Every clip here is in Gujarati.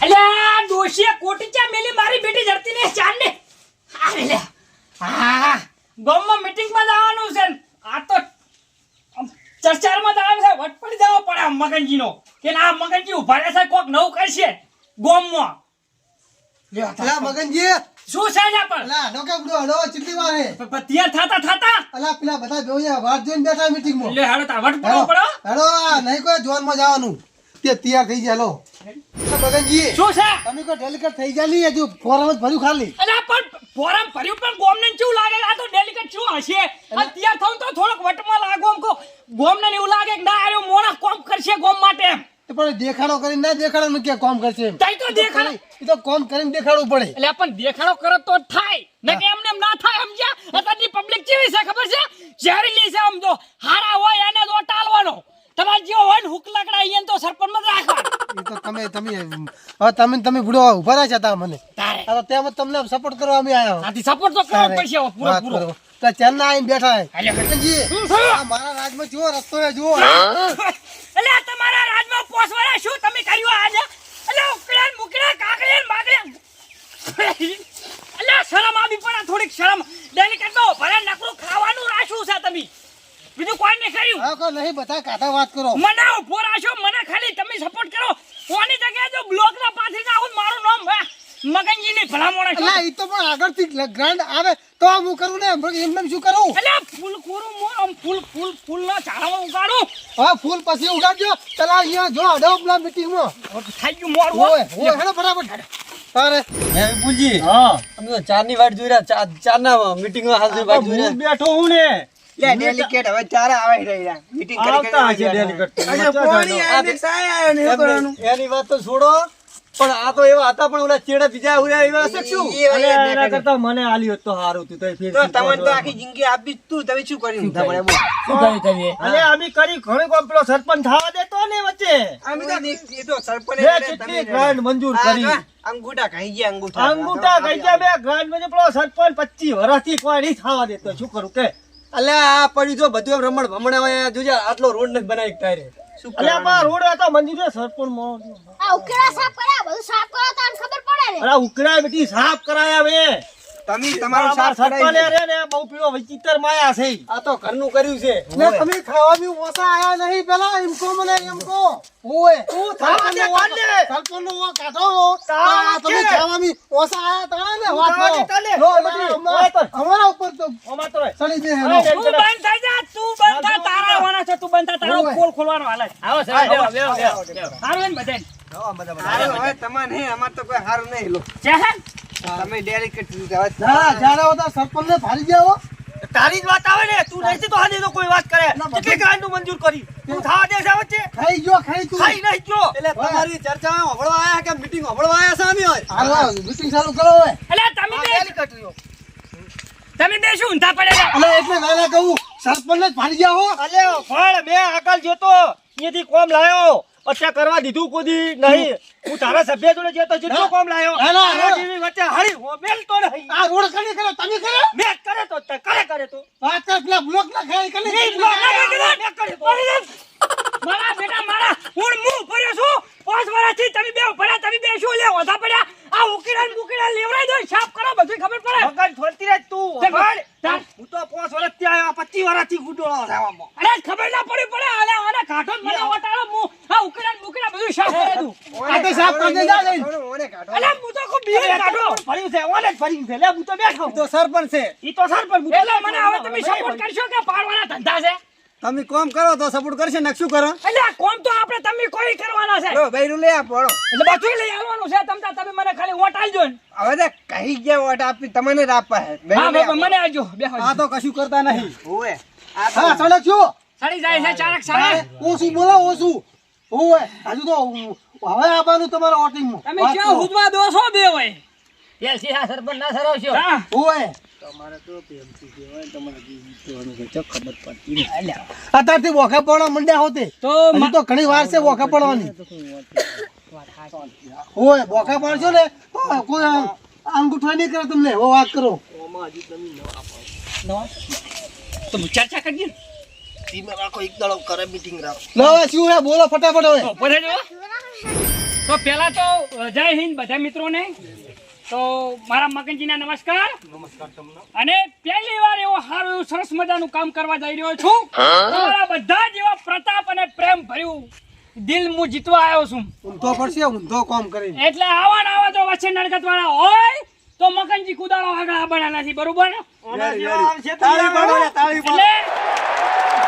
અલ્યા ડોશિયા કોટી ચા મેલી મારી બેટી ધરતી ને ચાર ને અરે લે હા ગામમાં મીટિંગ માં જવાનું છે આ તો ચર્ચામાં જવાનું છે વટ પડી જવો પડે મગનજી નો કે ના મગનજી ઉભા રહેશે કોક નવું કરશે ગામમાં અલા મગનજી શું છે ના પણ અલા નો કે બડો હડો ચિલ્લી વાહે તૈયાર થતા અલા પેલા બધા જોયા વાત જોઈને બેઠા મીટિંગ માં લે હાડો તા વટ પડો પડો હેડો નહીં કોઈ જોન માં જવાનું તે તૈયાર થઈ જાય લો મગનજી શું છે તમે કોઈ ડેલિકેટ થઈ જાય નહીં હજુ ફોરમ જ ભર્યું ખાલી અલા પણ ફોરમ ભર્યું પણ ગોમને કેવું લાગે આ તો ડેલિકેટ શું હશે તૈયાર થવું તો થોડોક વટમાં લાગો કો ગોમને એવું લાગે કે ના આયો મોણા કોમ કરશે ગોમ માટે પણ દેખાડો કરીને ના દેખાડો ને કે કોમ કરશે એમ તઈ તો દેખાડો એ તો કોમ કરીને દેખાડવું પડે એટલે પણ દેખાડો કરો તો થાય ને કે એમને એમ ના થાય સમજ્યા અત્યારની પબ્લિક કેવી છે ખબર છે ઝેરીલી છે સમજો હારા હોય એને તો ટાળવાનો તમાર જેવો હોય ને હુક લાકડા અહીંયા તો સરપંચ માં રાખવા એ તો તમે બુડો ઉભા રહ્યા હતા મને તારે આ તો તેમ જ તમને સપોર્ટ કરવા અમે આયા આથી સપોર્ટ તો કરવો પડશે હવે પૂરો પૂરો તો ચેન્ના આવીને બેઠા હે અલ્યા મગનજી શું થયું? આ મારા રાજમાં જુઓ રસ્તો હે જુઓ એટલે તમારા રાજમાં પોસવાળા શું તમે કર્યું આજે એટલે ઉકળા મુકડા કાકડિયા માગડિયા એટલે શરમ આવી પડે થોડીક શરમ ડેલિકેટ નો ભલે નકરું ખાવાનું રાખ્યું છે તમે બીજું કોઈ નહીં કર્યું આ કોઈ નહીં બધા કાઢા વાત કરો મને ઉભો રાખ્યો મને ખાલી તમે સપોર્ટ કરો કોની જગ્યાએ જો બ્લોક ના પાછી નાખું મારું નામ મગનજી ની ભલામણ છે અલા ઈ તો પણ આગળથી ગ્રાન્ડ આવે તો હું કરું ને એમને શું કરું એટલે ફૂલ કોરું મોર આમ ફૂલ ના ઝાડમાં ઉગાડું હા ફૂલ પછી ઉગાડજો ચલા અહીંયા જો અડો પેલા મીટિંગમાં થઈ ગયું મોર ઓય હેડો ફટાફટ અરે હે વિપુલજી હા અમે તો ચારની વાટ જોઈ રહ્યા ચાર ના મીટિંગ માં હાલ વાટ જોઈ હું બેઠો હું ને લે ડેલિકેટ હવે ચારે આવે રહ્યા મીટિંગ કરી આવતા હશે ડેલિકેટ પાણી આને સાય આયો ને એવું કરવાનું એની વાત તો છોડો પણ આ તો એવા હતા પણ ઓલા ચેડા બીજા ઉર્યા એવા હશે કે શું અરે એના કરતા મને આલી હોત તો સારું હતું તો ફેર તો તમને તો આખી જિંદગી આપી જ તું તમે શું કર્યું તમારે બોલ શું કરી તમે અરે અમે કરી ઘણી કોમ પેલો સરપંચ થવા દેતો ને વચ્ચે અમે તો એ તો સરપંચ બે કેટલી ગ્રાન્ટ મંજૂર કરી અંગૂઠા ખાઈ ગયા અંગૂઠા અંગૂઠા કઈ ગયા બે ગ્રાન્ટ માં પેલો સરપંચ 25 વર્ષથી કોઈ નહીં થવા દેતો શું કરું કે અલ્યા આ પડી જો બધું એમ રમણ ભમણ હોય જોજે આટલો રોડ નથી બનાવી તારે અલ્યા બા રોડ હતો મંજૂર છે સરપંચ માં આ ઉકેલા સાફ કર્યા બધું સાફ કરો તો આને ખબર પડે ને અરે ઉકળાય બેટી સાફ કરાયા હવે તમે તમારું સાફ સરપંચ કરાવી રે ને બહુ પીવો વિચિત્ર માયા છે આ તો ઘરનું કર્યું છે ને તમે ખાવાની ઓસા આયા નહીં પેલા એમ કો મને એમ કો ઓય તું થવા દે કાઢ લે સરપંચનો ઓ કાઢો તારા તમે કે? ખાવાની ઓસા આયા તા ને વાત તારા કરો કે તાલે? લો, બધી, અમારા ઓય તો. અમારા ઉપર તો ઓમાં તો રહે. ચડી દે અરે, હેલો તું બંધ થઈ જા તું બંધ થા તારા વાના છે તું બંધ થા તારો ઓય. કોલ ખોલવાનો હાલે આવો સાહેબ બેહો બેહો હારું ને બધાને હારું, હવે તમારે નહીં અમાર તો કોઈ હારું નહીં લો છે હે તમે ડેલિકેટ ના જાડા હોતા સરપંચને ભારી ગયા હો તારી જ વાત આવે ને તું નહીં તો હાજે તો કોઈ વાત કરે કેટલી ગ્રાન્ટ નું મંજૂર કરી તું થવા દે છે વચ્ચે ખાઈ ગયો ખાઈ તું ખાઈ નહીં ગયો એટલે તમારી ચર્ચા હંભળવા આયા કે મીટિંગ હંભળવા આયા સામે હોય હાલો મીટિંગ ચાલુ કરો હવે એટલે તમે બે શું ઊંધા પડેલા અલે એટલે નાના કહું સરપંચને ભારી ગયા હો અલ્યા ફળ મેં આગળ જોતો અહીંયાથી કોમ લાયો અત્યારે કરવા દીધું કોઈ નહીં હું તારા સભ્ય જોડે જતો જેટલો કોમ લાયો ના, ના, તારા જેવી વચ્ચે હળી હું મેલતો નહીં આ રોડ કને કરો તમે કરો મેં જ કરે તો તે કરે તો વાત કર પેલા બ્લોક ના ખાઈ કને નહીં બ્લોક ના કરે તો મેં કરે તો. મારા બેટા મારા હું મું ભર્યો છું 5 વર્ષથી તમે બે ભર્યા તમે બે શું લે ઓધા પડ્યા આ ઉકીડા મુકીડા લેવરાઈ દો સાફ કરો બધું ખબર પડે મગન ફરતી રહે તું તે વગાડ. તાર- હું તો 5 વર્ષથી આવ્યો 25 વર્ષથી ગુડોળો થવામાં અરે ખબર ના પડી પડે આલે આને કાઢો જ મને ઓટાળો હું આ ઉકીડા મુકીડા બધું સાફ કરી દઉં આ તો સાફ કરી દેજા જઈ ઓને કાઢો અલે હું તો ખૂબ બીવે કાઢો ફર્યું છે ઓને જ ફર્યું છે લે હું તો બેઠો તો સરપંચ છે ઈ તો સરપંચ હું તો એટલે મને હવે તમે સપોર્ટ કરશો કે પાડવાના ધંધા છે તમે કોમ કરો તો સપોર્ટ કરશે ને શું કરો એટલે આ કોમ તો આપણે તમે કોઈ કરવાના છે લો બૈરું લે આપો લો. એટલે બધું લઈ આવવાનું છે તમે મને ખાલી વોટ આલજો ને હવે તો કહી ગયા વોટ આપી તમને જ આપવા હે હા બૈરું લે બાબા આપો. મને આલજો બેહો આ તો કશું કરતા નહીં હોવે આ તો હા સડક છો સડી જાય છે ચારક સાળે ઓછું બોલો ઓછું ઓય હજુ તો હવે આવવાનું તમારા વોટિંગ માં તમે ક્યાં હુદવા દો છો બે હોય એલ સી સરપંચ ના સરાવશો હા ઓય તમારે તો પ્રેમથી કહેવાય તમારે જીવવાનું છે ચો ખબર પડતી નહીં અત્યારથી વોખા પડવા મંડ્યા હોતે તો હજી તો ઘણી વાર છે વોખા પડવાની ઓય વોખા પડશો ને તો કોઈ અંગૂઠો નહીં કરે તમને એવો વાત કરો તો ચર્ચા કરીએ ધીમે રાખો એક દાડો કરે મીટિંગ રાખો લો હવે શું હે બોલો ફટાફટ હવે બોલે જો તો પહેલા તો જય હિન્દ બધા મિત્રોને. તો મારા મગનજીના નમસ્કાર. અને પહેલી વાર એવો સારું એવું સરસ મજાનું કામ કરવા જઈ રહ્યો છું. તમારા બધા જ એવા પ્રતાપ અને પ્રેમ ભર્યું દિલ હું જીતવા આવ્યો છું. ઊંધો પડશે, ઊંધો કામ કરીને. એટલે આવા ને આવા જો વચ્ચે નડકત વાળા હોય તો મગનજી કુદાળો આગળ આબડા નથી, બરોબર ને? ઓના જેવા આવશે તો તાળી પાડો ને, તાળી પાડો. એટલે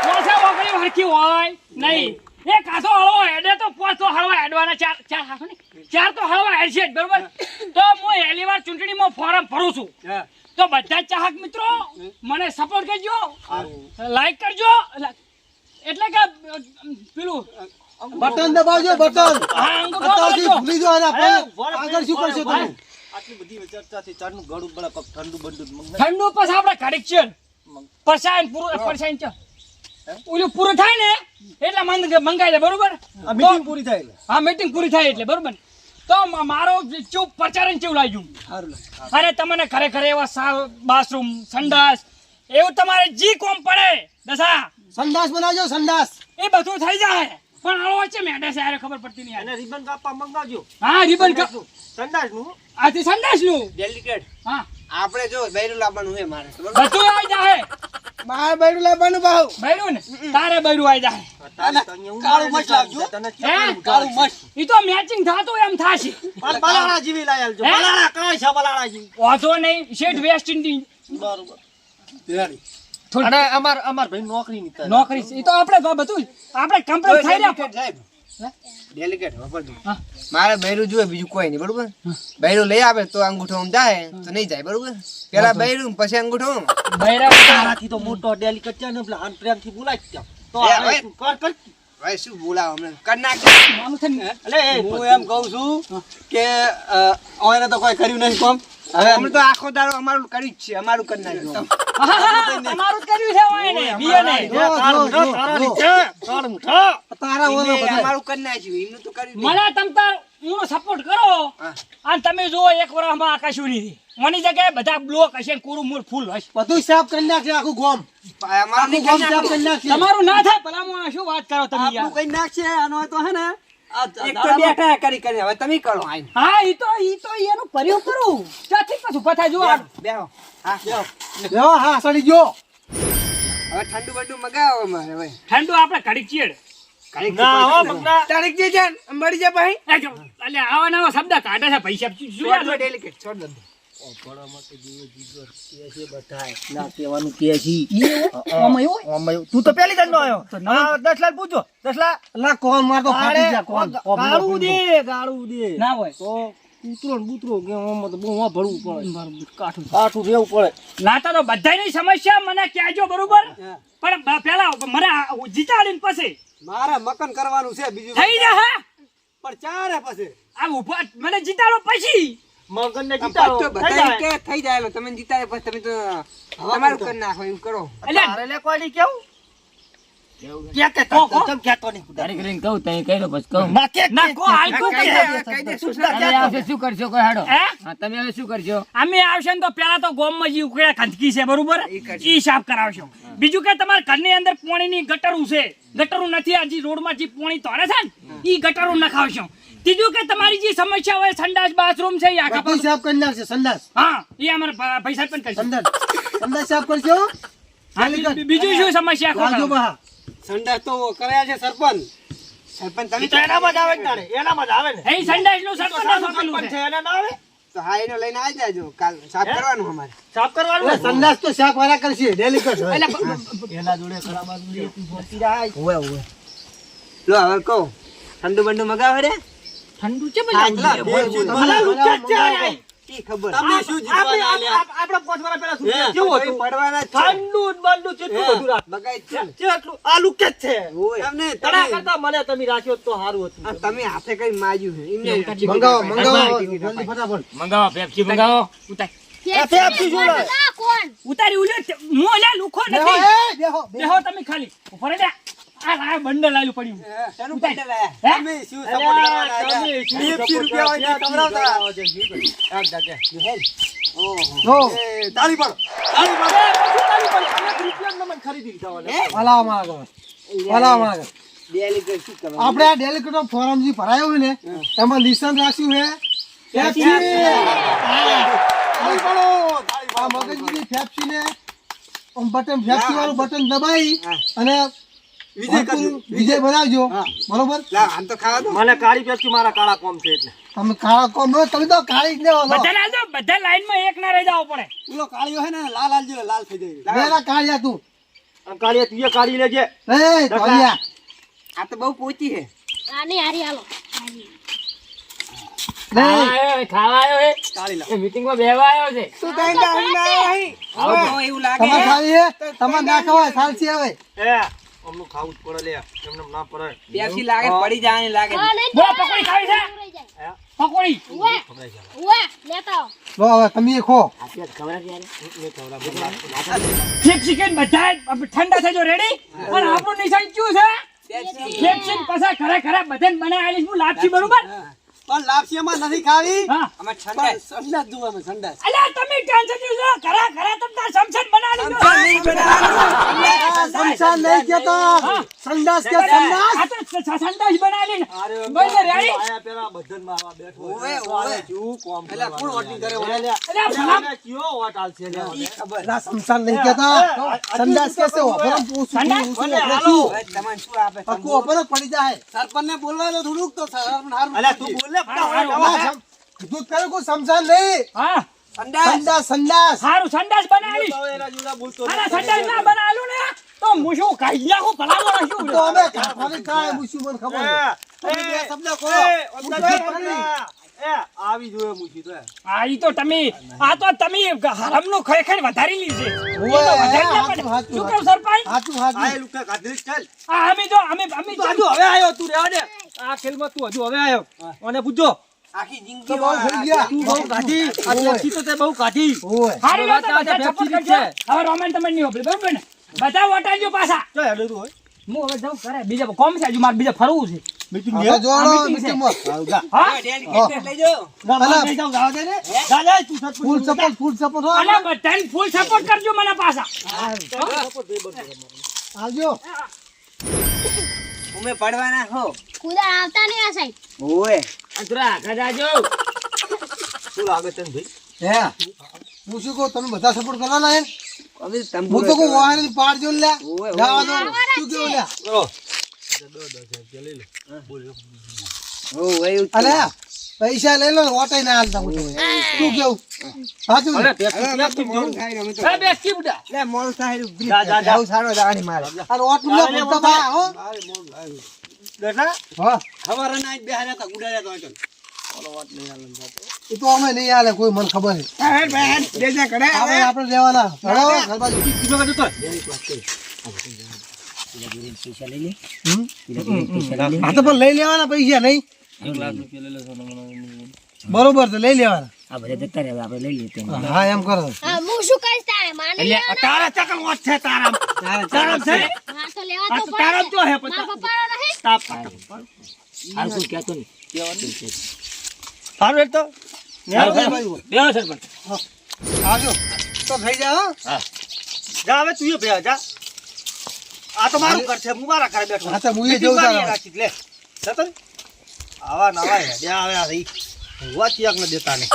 પોસા વગડી હરખી હોય નહીં. એ કાસો હળવો હેડે તો પોસ તો હળવા હેડવાના ચાર હાસો ને ચાર તો હળવા હેડશે જ, બરોબર? તો હું પહેલી વાર ચૂંટણીમાં ફોરમ ભરું છું. તો બધા જ ચાહક મિત્રો મને સપોર્ટ કરજો, લાઈક કરજો. એટલે કે પેલું બટન દબાવજો, બટન. હા, અંગૂઠો અત્યારથી દબાવજો. ભૂલી જાઓ એના પછી આગળ શું કરશો તમે? આટલી બધી ચર્ચાથી ચાનું ગળું બળે કોક ઠંડુ બંડુ જ મંગાવી. ઠંડુ પછી આપણે ઘડીક છે પરસાયન છે ઓલું પૂરું થાય ને એટલે મંગાઈ દે, બરોબર? આ મીટિંગ પૂરી થાય એટલે. હા, મીટિંગ પૂરી થાય એટલે, બરોબર? તો મારો ચૂપ પ્રચારણ કેવું લાગ્યું? સારું લાગે. અને તમને ખરેખર એવા બાથરૂમ સંડાસ એવું તમારે જી કોમ પડે દશા સંડાસ બનાવજો, સંડાસ. એ બધું થઈ જાય. પણ આવો છે મેડે છે યાર, ખબર પડતી નહીં. અને રિબન કાપવા મંગાવજો હા, રિબન સંડાસનું. આથી સંડાસ નું. ડેલિકેટ હા, આપણે જો બૈરું લાવવાનું છે મારે. બધું આવી જાય. મારે બૈરું લાવવાનું ભાવ. બૈરું ને તારે બૈરું આવી જાય. કાળું મસ્ત લાવજો. હે? કાળું મસ્ત. ઈ તો મેચિંગ થાતું એમ થાશે. પણ બલાડા જેવી લાવી આલજો. હે? બલાડા કાંઈ છે બલાડા જેવી. વાંધો નહીં, શેઠ વેસ્ટ ઇન્ડિઝ બરોબર. થોડી અને અમાર ભાઈ નોકરી ની કરે. નોકરી છે. ઈ તો આપણે બધું આપણે કમ્પ્લીટ થઈ રહ્યા. સાહેબ ડેલિકેટ વાપરજો. હા. મારે બૈરું જોઈએ, બીજું કોઈ નહીં, બરોબર? બૈરું લઈ આવે તો અંગૂઠો આમ જાય તો નહીં જાય, બરોબર? પેલા બૈરું પછી અંગૂઠો. બૈરા તારાથી તો મોટો ડેલિકેટ છે ને એટલે હાન પ્રેમથી બોલાય જ ત્યાં. તો એ, હવે હવે. તું કર. ભાઈ શું બોલાવો અમને? કર નાખ. નાનું છે ને. એટલે એ હું એમ કહું છું કે ઓને તો કોઈ કર્યું નહીં કામ. હવે અમે તો આખો દાડો અમારું કર્યું જ છે, અમારું કરી નાખ્યું. તમારું જ કર્યું છે હોય ને બીએ ને. તારા ઓલો એમને બધા. અમારું કરી નાખ્યું, એમનું તો કર્યું નહીં. મને તમ તાર હું સપોર્ટ કરો. અને તમે જુઓ એક વર્ષમાં આકાશું નથી મની જગ્યાએ બધા બ્લોક હશે, કોરું મૂળ ફૂલ હશે. બધું સાફ કરી નાખશે, આખું ગોમ. અમારું નહીં ગોમ કરી સાફ કરી નાખ્યું. નાખશે. તમારું ના થાય ભલામણ, શું વાત કરો તમે યાર? આપણું કઈ નાખશે આનો તો હે ને એક તો બેઠા કરી હવે તમે કરો. આઈને. હા, ઈ તો એનું પ્રયોગ કરું. ચાથી પાછું પથા જુઓ. બેહો. હા, લ્યો, હા, સડી ગયો. હવે ઠંડુ બંડુ મગાવો અમારે હવે. ઠંડુ આપણે ઘડીક ચીડ. ના હો મગના. તારીખ જે છે ને, મળી જાય ભાઈ. એટલે આવા નવા શબ્દ કાઢે છે પૈસા. શું છોડ યાર? દો ડેલિકેટ, છોડ દો. ના કહેવાનું કે છે. આમાં એવું હોય? તું તો પહેલી જણનો આવ્યો. હા, 10 લાખ પૂછો. 10 લાખ. અલા, કોણ મારતો ફાટી જા, કોણ. ગાળું દે, ગાળું દે. ના હોય. તો ઉતરો ને બુતરો કે આમાં તો બહુ ભરવું પડે. કાઠું રહેવું પડે. નાતા તો બધાની સમસ્યા મને કહેજો, બરોબર? પણ પેલા મને જીતાડીને પછી મારે મકન કરવાનું છે બીજું થઈ જાય. હા, પણ ચારે પછી આ ઉભા મને જીતાડો પછી. મગનને તો જીતાડો. બધા થઈ જાય. કે થઈ જાય તમે જીતાડે પછી તમે તો તમારું કરી નાખો એમ કરો. એટલે તારે લે કોઈ નહીં કેવું? કે કહો. તમ કહેતો નહીં. તારીખ લઈને કહું તઈ કર્યો પછી કહું ના કે ના કો હાલ કો કહી કે. દે, કહી દે, શું તમે આવશે શું કરશો કોઈ હાડો હે? હા તમે હવે શું કરશો અમે આવશે ને તો પેલા તો ગોમમાં જે ઉકળ્યા ખંદકી છે, બરોબર? ઈ સાફ કરાવશો. બીજું કે તમારા ઘરની અંદર પાણીની ગટરું છે, ગટરું નથી. આ જે રોડમાં જે પાણી તોડે છે ને ઈ ગટરું નખાવશો. ત્રીજું કે તમારી જે સમસ્યા હોય સંડાસ બાથરૂમ છે ઈ આખા બધું સાફ કરી નાખશે, સંડાસ. હા, ઈ અમારે પૈસા પણ કરશે. સંડાસ. સંડાસ સાફ કરજો. હા, બીજું શું સમસ્યા લાવજો કહો? બહા. સંડાસ તો કર્યા છે સરપંચ. સરપંચ તમે ઈ તો એનામાં જ આવે ને તારે. એનામાં જ આવે ને. એ સંડાસનું સરપંચ આપેલું સરપંચ છે. છે એને ના આવે. તો હા એને લઈને આવી જાજો. કાલ સાફ કરવાનું અમારે. સાફ કરવાનું અલા, સંડાસ તો સાફ વાળા કરશે, ડેલિકેટ હોય. એટલે લો હવે કહો ઠંડુ બંડુ મગાવે રે. ઠંડુ છે હા, બધા. ભલા લુચ્ચા જ છે આ. ઈ ખબર. તમે શું જીતવાના આલ્યા? આપણે 5 વર્ષ પહેલા શું હે? કેવું કોઈ હતું? પડવાના જ છે. ઠંડુ ને બંડુ કેટલું બધું રાખ. બગાઈ જ છે ને. કેટલું આ લુકે જ છે. ઓય. તમને તડા તમે કરતા મને તમે રાખ્યો તો સારું હતું. આ તમે હાથે કઈ માજ્યું છે એમને મંગાવો, મંગાવો, જલ્દી ફટાફટ. મંગાવો પેપ્સી મંગાવો ઉતાર. પેપ્સી શું લાવે? ના કોણ ઉતારી ઉલે હું અલ્યા લુખો બેહો, નથી. એ, બેહો, બેહો. બેહો તમે ખાલી ઉપર રે. આ બંડલ આલ્યું પડ્યું. શેનું પેટે લાયા? હે? તમે શું સપોર્ટ કરવાના તમે હતા? શું 50 રૂપિયા હોય તો ખવડાવતા. જો, એ, તાળી પાડો. તાળી પાડો. રૂપિયા મને ખરીદી લીધા ઓલે. વાલાવા માંગો. વાલાવા માંગો. આપણે આ ડેલિકેટનો ફોરમ જે ભરાયો હોય ને એમાં નિશાન રાખ્યું છે પેપ્સી. આ મગજની પેપ્સી ને આમ બટન પેપ્સી વાળું બટન દબાઈ અને વિજય બનાવજો બરોબર. મને કાળી પેપ્સી મારા કાળા કોમ છે એટલે તમે કાળા કોમ તમે તો કાળી જ લેવો બધાને હાલ દો, બધા લાઈનમાં એક ના રહી જવું પડે. પેલો કાળિયો હે ને લાલ આલજો લાલ થઈ જાય વેલા કાળિયા તું આ કાળીએ તું કાઢી લેજે એ કાળિયા આ તો બહુ પોચી છે આની હારી હાલો ખાવા આવ્યો હે એ મીટિંગમાં બેહવા આવ્યો છે તું કઈ કાઢી ના આવ્યો એવું લાગે તમારે ખાવી હે તમારે ના ખવાય સાલસી આવે એ અમનું ખાવું જ પડે લે એમને ના પડે પેપ્સી લાગે પડી જાય લાગે હા નહીં બોલો, પકોડી ખાવી છે? પકોડી ઉવા ઉવા લેતા આવો. લો હવે તમે એ ખો પેપ્સી ખાઈને બધા ઠંડા થજો રેડી. અને આપણું નિશાન શું છે? પેપ્સી પાછા ખરા ખરા બધાને બનાવેલી હું લાપસી બરોબર. પણ લાપસીમાં નથી ખાવી હા અમે ઠંડા સંડાસ જુઓ અમે સંડાસ અલ્યા તમે ટેન્શન લીધો ખરા ખરા તમને સમસન બનાવી દો. સંસાર નહીં કેતા સંડાસ કે સંડાસ આ તો સંડાસ બનાવી ને બને રેડી. આયા પેલા બધામાં આવા બેઠો ઓવે ઓવે શું કોમ પેલા કોણ વોટિંગ કરે અલ્યા ભલા કયો વોટ આલશે લે ના સંસાર નહીં કેતા સંડાસ કેસે ઓપરમ સંડાસ? પૂછું તમને શું આપે પક્કો ઓપર પડી જાય સરપંચને બોલવા દો થોડુંક તો સરપંચ હારું અલ્યા તું બોલ લે દૂધ કરે કોઈ સમસાર નહીં હા સંડાસ સંડાસ સારું સંડાસ બનાવી. એના જોડા બોલતો અને સંડાસ ના બનાવેલું ને તો હું શું ખાઈ ગયા હું ભલાવો શું તો અમે ખાલી કાય મુસીબત ખબર નહીં. બે શબ્દ કહો આવી જોયે મૂકી તો આ ઈ તો તમે આ તો તમે હરામનું ખાઈ ખાઈને વધારી લીધી છે. ઈ તો ઓવે, વધારી ના પડે. હાચું, શું કહું સરપંચ? હાચું આ હાચું લુકા કાઢી ચાલ આ અમે જો અમે હજુ હવે આવ્યો તું રેવા દે આ ખેલમાં તું હજુ હવે આવ્યો અને પૂછજો આખી તો જિંદગી બહુ થઈ ગયા તું બહુ કાઢી આ પેપ્સી તો તે બહુ કાઢી ઓય હારી વાત બધા બધા પેપ્સી support છે. કરજો. હવે રોમેન તમે નહીં હોપડે બરોબર ને બધા વટાવજો પાછા. તો હેડો તું હોય હું હવે જાઉં કરે બીજા કોમ છે હજુ મારે બીજા ફરવું છે. મીટિંગ હવે જોડો meeting છે. મીટિંગમાં. હા ડેલિકેટ લઈ જાઓ ભલા, જવા દે ને જા જા તું ફૂલ સપોર્ટ હો. અને બધાને ફૂલ સપોર્ટ કરજો મને પાછા. આવજો અમે પડવાના હો ખુદા આવતા નહીં આ સાઈડ. ઓએ અંતરા આખા જાજો શું લાગે તને ભાઈ હે હું શું કહું તમે બધા સપોર્ટ કરવાના હે હવે હું તો કહું વાહન પાડજો લે ઓય, જવા દો શું કેવું લે ઓય એવું અલે પૈસા લઈ લો ઓટે ના હાલતા હું શું કેવું સાચું ને? અરે બેસી બુડા. લે મોલ સાહેબ જા, જા, જા. બહુ સારો જાણી મારે અને ઓટલું લે બોલતા બા હો બેટા હા ખબર નાઈ બેહાર્યા તા ગુડાર્યા તો એ તો અમે નહીં હાલે કોઈ મને ખબર છે આપણે લેવાના હેડો, ઘર બાજુ. હા તો પણ લઈ લેવાના પૈસા નહીં બરોબર તો લઈ લેવાના આ બધા જતા રહે આપણે લઈ લઈએ તેમ. હા એમ કરો હા હું શું કહીશ તારે માની લેવાના? તારા ચકલ વોટ છે તારા તારા છે હા તો લેવા તો પડે તારા ને. તો હે મારા પપ્પાનો નહીં. હારું કોઈ કહેતો નહીં સારું એક તો બેહો સરપંચ આવજો તો થઈ જાય હો. જા હવે તું એ ભેગા જા આ તો મારું ઘર છે હું મારા ઘરે બેઠો હા તો હું એ જઉં તારા. રાખી લે જતો રે. આવા નવા હેડ્યા આવે આ રહી વાત યાક ન દેતા નહીં